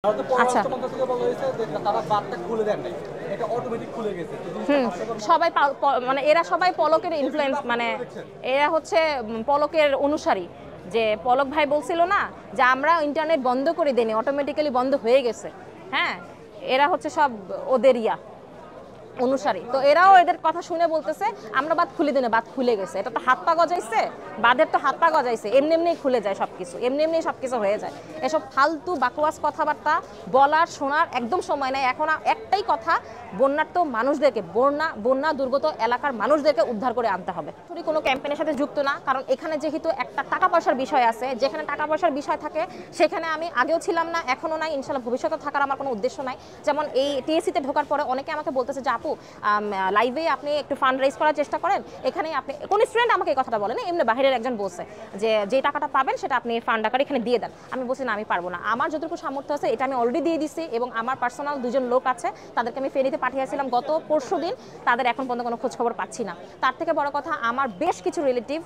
আচ্ছা সবাই মানে এরা সবাই পলকের ইনফ্লুয়েন্স, মানে এরা হচ্ছে পলকের অনুসারী। যে পলক ভাই বলছিল না যে আমরা ইন্টারনেট বন্ধ করে দিইনি, অটোমেটিক্যালি বন্ধ হয়ে গেছে। হ্যাঁ, এরা হচ্ছে সব ওদের অনুসারী। তো এরাও এদের কথা শুনে বলতেছে আমরা বাদ খুলে দিনে, বাদ খুলে গেছে। এটা তো হাত পা গজাইছে, বাদের তো হাত পা গজাইছে, এমনি এমনি খুলে যায় সবকিছু, এমনি এমনি সবকিছু হয়ে যায়। এসব ফালতু বাকওয়াস কথাবার্তা বলার শোনার একদম সময় নাই। এখন একটাই কথা, বন্যার্ত মানুষদেরকে, বন্যা দুর্গত এলাকার মানুষদেরকে উদ্ধার করে আনতে হবে। কোনো ক্যাম্পেইনের সাথে যুক্ত না, কারণ এখানে যেহেতু একটা টাকা পয়সার বিষয় আছে, যেখানে টাকা পয়সার বিষয় থাকে সেখানে আমি আগেও ছিলাম না, এখনো নাই, ইনশাল্লাহ ভবিষ্যতে থাকার আমার কোনো উদ্দেশ্য নাই। যেমন এই টিএসসিতে ঢোকার পরে অনেকে আমাকে বলতেছে যে আপু লাইভে আপনি একটু ফান্ড রেজ করার চেষ্টা করেন, এখানে আপনি, কোন স্টুডেন্ট আমাকে এই কথাটা বলেন, এমনি বাইরের একজন বলছে যে টাকাটা পাবেন সেটা আপনি ফান্ড আকারে এখানে দিয়ে দেন। আমি বলছি না, আমি পারবো না, আমার যতটুকু সামর্থ্য আছে এটা আমি অলরেডি দিয়ে দিচ্ছি, এবং আমার পার্সোনাল দুজন লোক আছে তাদেরকে আমি ফেরিতে পাঠিয়েছিলাম গত পরশুদিন, তাদের এখন পর্যন্ত কোনো খোঁজখবর পাচ্ছি না। তার থেকে বড় কথা, আমার বেশ কিছু রিলেটিভ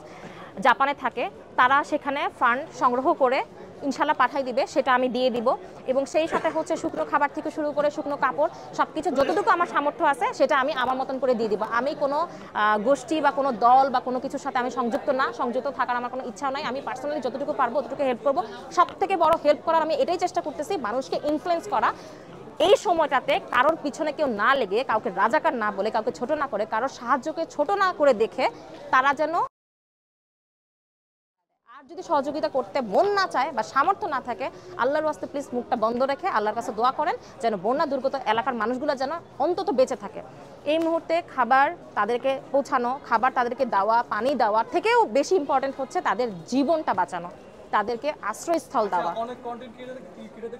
জাপানে থাকে, তারা সেখানে ফান্ড সংগ্রহ করে ইনশাল্লাহ পাঠাই দিবে, সেটা আমি দিয়ে দিব। এবং সেই সাথে হচ্ছে শুকনো খাবার থেকে শুরু করে শুকনো কাপড় সব কিছু যতটুকু আমার সামর্থ্য আছে সেটা আমি আমার মতন করে দিয়ে দিব। আমি কোনো গোষ্ঠী বা কোনো দল বা কোনো কিছুর সাথে আমি সংযুক্ত না, সংযুক্ত থাকার আমার কোনো ইচ্ছাও নাই। আমি পার্সোনালি যতটুকু পারবো ততটুকু হেল্প করবো। সব থেকে বড় হেল্প করার আমি এটাই চেষ্টা করতেছি, মানুষকে ইনফ্লুয়েন্স করা। এই সময়টাতে কারোর পিছনে কেউ না লেগে, কাউকে রাজাকার না বলে, কাউকে ছোট না করে, কারোর সাহায্যকে ছোট না করে দেখে তারা যেন, আর যদি সহযোগিতা করতে মন না চায় বা সামর্থ্য না থাকে, আল্লাহর ওয়াস্তে প্লিজ মুখটা বন্ধ রেখে আল্লাহর কাছে দোয়া করেন যেন বন্যা দুর্গত এলাকার মানুষগুলো যেন অন্তত বেঁচে থাকে। এই মুহূর্তে খাবার তাদেরকে পৌঁছানো, খাবার তাদেরকে দেওয়া, পানি দেওয়ার থেকেও বেশি ইম্পর্টেন্ট হচ্ছে তাদের জীবনটা বাঁচানো, তাদেরকে আশ্রয়স্থল দেওয়া।